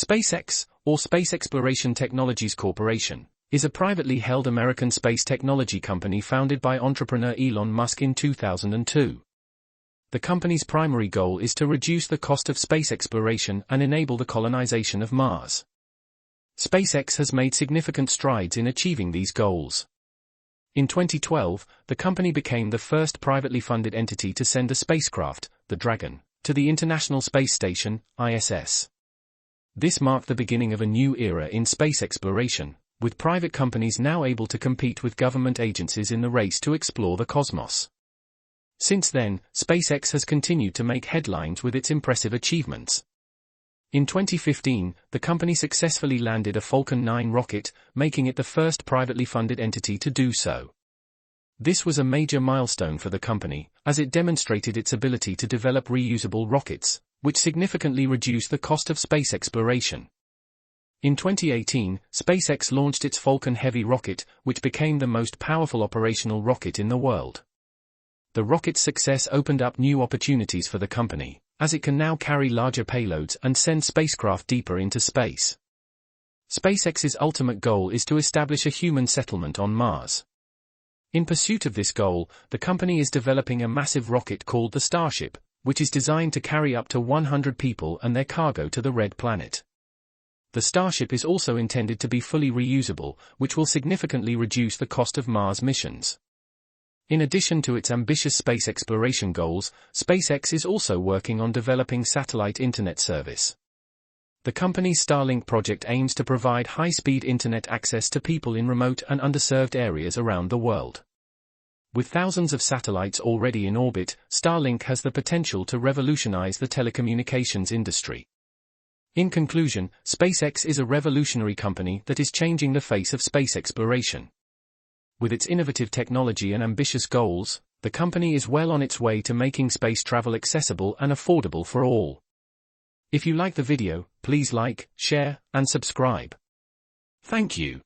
SpaceX, or Space Exploration Technologies Corporation, is a privately held American space technology company founded by entrepreneur Elon Musk in 2002. The company's primary goal is to reduce the cost of space exploration and enable the colonization of Mars. SpaceX has made significant strides in achieving these goals. In 2012, the company became the first privately funded entity to send a spacecraft, the Dragon, to the International Space Station, ISS. This marked the beginning of a new era in space exploration, with private companies now able to compete with government agencies in the race to explore the cosmos. Since then, SpaceX has continued to make headlines with its impressive achievements. In 2015, the company successfully landed a Falcon 9 rocket, making it the first privately funded entity to do so. This was a major milestone for the company, as it demonstrated its ability to develop reusable rockets, which significantly reduced the cost of space exploration. In 2018, SpaceX launched its Falcon Heavy rocket, which became the most powerful operational rocket in the world. The rocket's success opened up new opportunities for the company, as it can now carry larger payloads and send spacecraft deeper into space. SpaceX's ultimate goal is to establish a human settlement on Mars. In pursuit of this goal, the company is developing a massive rocket called the Starship, which is designed to carry up to 100 people and their cargo to the Red Planet. The Starship is also intended to be fully reusable, which will significantly reduce the cost of Mars missions. In addition to its ambitious space exploration goals, SpaceX is also working on developing satellite internet service. The company's Starlink project aims to provide high-speed internet access to people in remote and underserved areas around the world. With thousands of satellites already in orbit, Starlink has the potential to revolutionize the telecommunications industry. In conclusion, SpaceX is a revolutionary company that is changing the face of space exploration. With its innovative technology and ambitious goals, the company is well on its way to making space travel accessible and affordable for all. If you like the video, please like, share, and subscribe. Thank you.